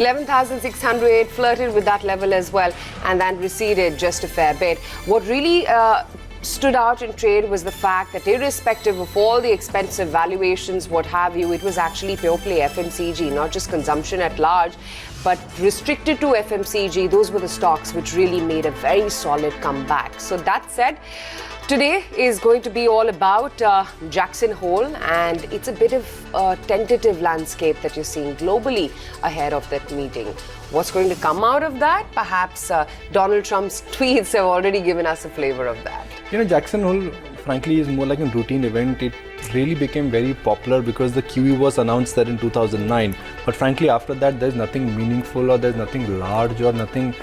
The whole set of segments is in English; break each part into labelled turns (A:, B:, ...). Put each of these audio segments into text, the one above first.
A: 11,600 flirted with that level as well and then receded just a fair bit. What really stood out in trade was the fact that irrespective of all the expensive valuations, what have you, it was actually pure play FMCG, not just consumption at large, but restricted to FMCG. Those were the stocks which really made a very solid comeback. So that said, today is going to be all about Jackson Hole, and it's a bit of a tentative landscape that you're seeing globally ahead of that meeting. What's going to come out of that? Perhaps Donald Trump's tweets have already given us a flavor of that.
B: You know, Jackson Hole, frankly, is more like a routine event. It really became very popular because the QE was announced there in 2009. But frankly, after that, there's nothing meaningful or there's nothing large or nothing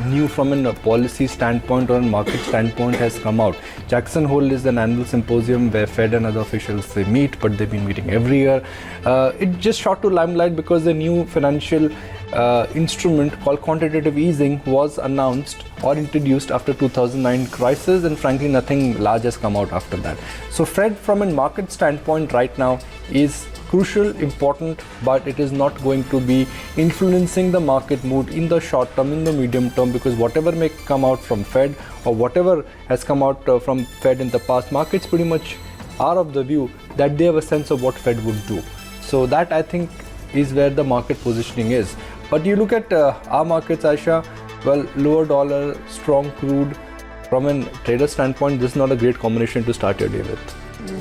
B: new from a policy standpoint or a market standpoint has come out. Jackson Hole is an annual symposium where Fed and other officials, they meet, but they've been meeting every year. It just shot to limelight because the new financial instrument called quantitative easing was announced or introduced after 2009 crisis, and frankly nothing large has come out after that. So Fed from a market standpoint right now is crucial, important, but it is not going to be influencing the market mood in the short term, in the medium term, because whatever may come out from Fed or whatever has come out from Fed in the past, markets pretty much are of the view that they have a sense of what Fed would do. So that, I think, is where the market positioning is. But you look at our markets, Aisha, well, lower dollar, strong crude. From a trader standpoint, this is not a great combination to start your day with.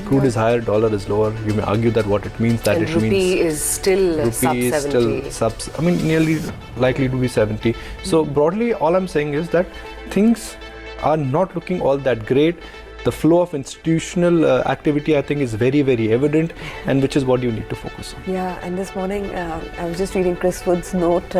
B: Crude is higher, dollar is lower. You may argue that what it means, that
A: and
B: it
A: rupee
B: means
A: is still sub 70.
B: Is still I mean, nearly likely to be 70. So broadly, all I'm saying is that things are not looking all that great. The flow of institutional activity, I think, is very, very evident, and which is what you need to focus on.
C: Yeah, and this morning I was just reading Chris Wood's note.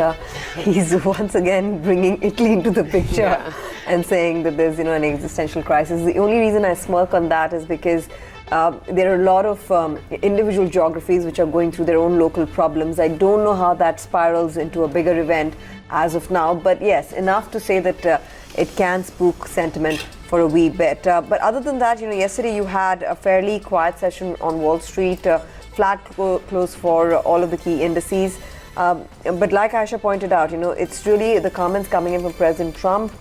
C: He's once again bringing Italy into the picture and saying that there's, an existential crisis. The only reason I smirk on that is because there are a lot of individual geographies which are going through their own local problems. I don't know how that spirals into a bigger event as of now, but yes, enough to say that it can spook sentiment for a wee bit. But other than that, yesterday you had a fairly quiet session on Wall Street, flat close for all of the key indices. But like Aisha pointed out, it's really the comments coming in from President Trump.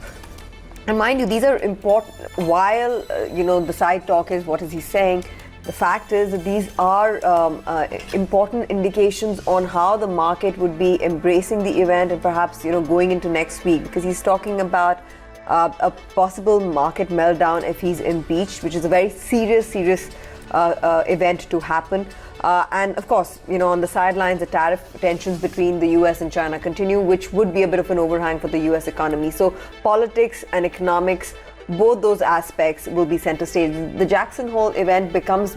C: And mind you, these are important. While, the side talk is what is he saying, the fact is that these are important indications on how the market would be embracing the event and perhaps, going into next week, because he's talking about a possible market meltdown if he's impeached, which is a very serious event to happen. And of course, on the sidelines, the tariff tensions between the US and China continue, which would be a bit of an overhang for the US economy. So politics and economics, both those aspects will be center stage. The Jackson Hole event becomes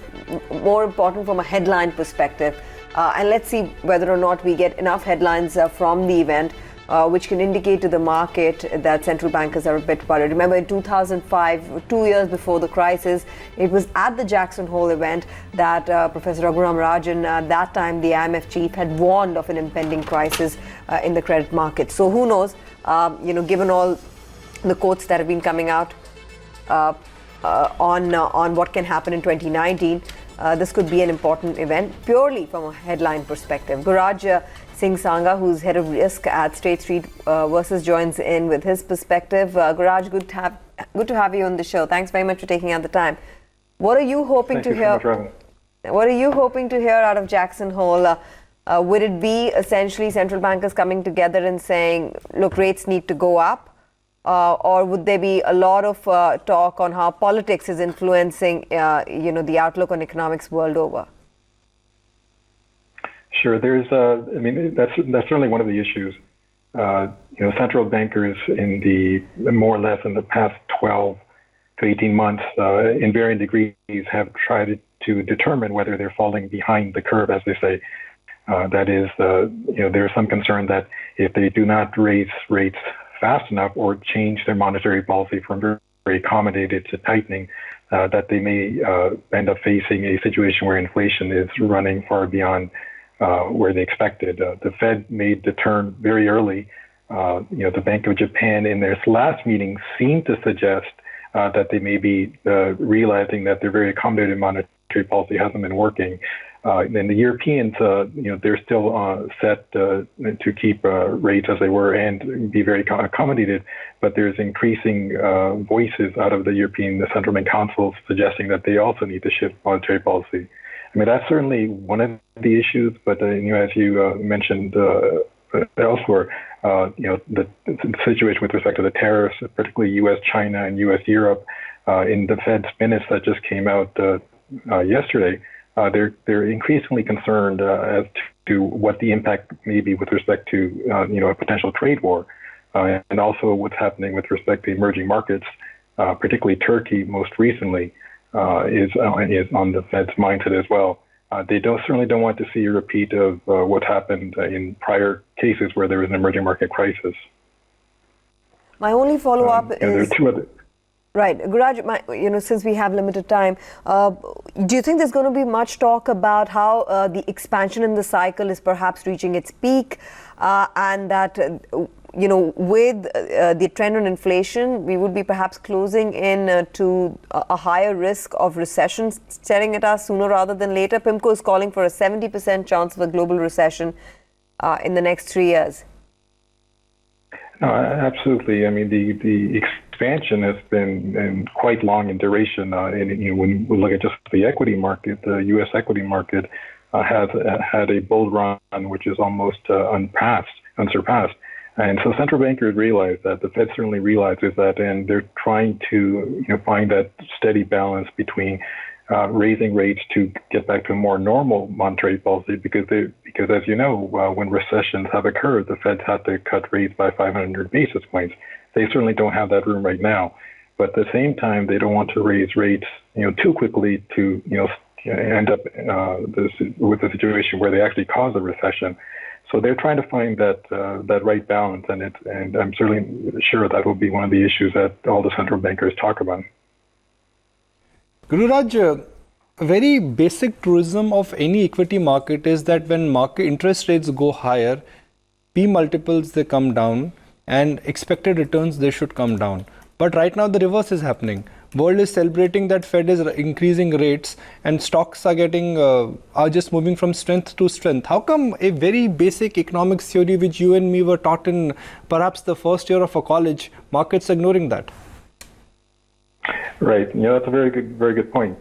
C: more important from a headline perspective. And let's see whether or not we get enough headlines from the event which can indicate to the market that central bankers are a bit worried. Remember, in 2005, 2 years before the crisis, it was at the Jackson Hole event that Professor Raghuram Rajan, at that time the IMF chief, had warned of an impending crisis in the credit market. So who knows, given all the quotes that have been coming out on what can happen in 2019, this could be an important event purely from a headline perspective. Guraj Singh Sangha, who's head of risk at State Street Versus, joins in with his perspective. Guraj, good to have you on the show. Thanks very much for taking out the time. What are you hoping to hear? What are you hoping to hear out of Jackson Hole? Would it be essentially central bankers coming together and saying, look, rates need to go up? Or would there be a lot of talk on how politics is influencing, the outlook on economics world over?
D: Sure. There's, that's certainly one of the issues. Central bankers more or less in the past 12 to 18 months, in varying degrees, have tried to determine whether they're falling behind the curve, as they say. That is, there's some concern that if they do not raise rates fast enough or change their monetary policy from very accommodated to tightening, that they may end up facing a situation where inflation is running far beyond where they expected. The Fed made the turn very early. The Bank of Japan in their last meeting seemed to suggest that they may be realizing that their very accommodative monetary policy hasn't been working. And the Europeans, they're still set to keep rates as they were and be very accommodated. But there's increasing voices out of the European Central Bank councils suggesting that they also need to shift monetary policy. I mean, that's certainly one of the issues. But as you mentioned elsewhere, the situation with respect to the tariffs, particularly U.S. China and U.S. Europe, in the Fed's minutes that just came out yesterday. They're increasingly concerned as to what the impact may be with respect to a potential trade war, and also what's happening with respect to emerging markets, particularly Turkey most recently is on the Fed's mindset as well. They certainly don't want to see a repeat of what happened in prior cases where there was an emerging market crisis.
C: My only follow-up is...
D: There are two other...
C: Right. Guraj, since we have limited time, do you think there's going to be much talk about how the expansion in the cycle is perhaps reaching its peak and that, with the trend on inflation, we would be perhaps closing in to a higher risk of recession staring at us sooner rather than later? PIMCO is calling for a 70% chance of a global recession in the next 3 years.
D: No, absolutely. I mean, the expansion has been quite long in duration. When we look at just the equity market, the U.S. equity market has had a bull run which is almost unsurpassed. And so central bankers realize that, the Fed certainly realizes that, and they're trying to find that steady balance between raising rates to get back to a more normal monetary policy, because as you know, when recessions have occurred, the Fed's had to cut rates by 500 basis points. They certainly don't have that room right now, but at the same time, they don't want to raise rates too quickly to end up with a situation where they actually cause a recession. So they're trying to find that right balance, and I'm certainly sure that will be one of the issues that all the central bankers talk about.
B: Gururaj, a very basic truism of any equity market is that when market interest rates go higher, P multiples, they come down, and expected returns, they should come down. But right now the reverse is happening. World is celebrating that Fed is increasing rates and stocks are just moving from strength to strength. How come a very basic economics theory which you and me were taught in perhaps the first year of a college, markets ignoring that?
D: Right. That's a very good point.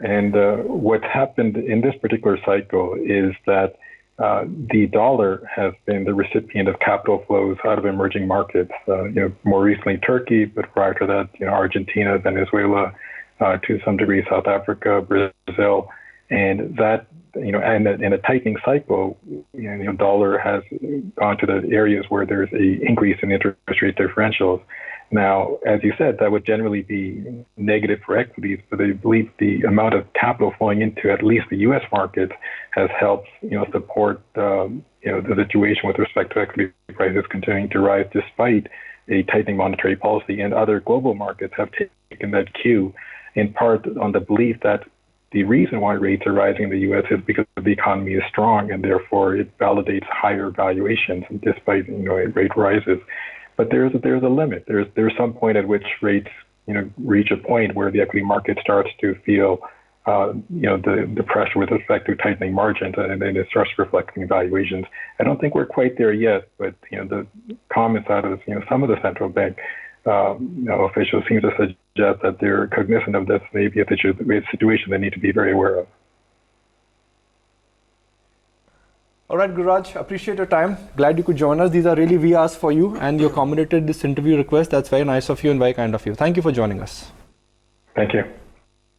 D: And what's happened in this particular cycle is that the dollar has been the recipient of capital flows out of emerging markets. More recently Turkey, but prior to that, Argentina, Venezuela, to some degree South Africa, Brazil, and that and in a tightening cycle, dollar has gone to the areas where there's an increase in interest rate differentials. Now, as you said, that would generally be negative for equities, but I believe the amount of capital flowing into at least the U.S. market has helped, support, the situation with respect to equity prices continuing to rise despite a tightening monetary policy. And other global markets have taken that cue, in part on the belief that the reason why rates are rising in the U.S. is because the economy is strong, and therefore it validates higher valuations despite rate rises. But there's a limit. There's some point at which rates reach a point where the equity market starts to feel the pressure with respect to tightening margins, and then it starts reflecting valuations. I don't think we're quite there yet, but the comments out of some of the central bank officials seem to suggest that they're cognizant of this, maybe a situation they need to be very aware of.
B: All right, Gururaj, appreciate your time. Glad you could join us. These are really we asked for you, and you accommodated this interview request. That's very nice of you and very kind of you. Thank you for joining us.
D: Thank you.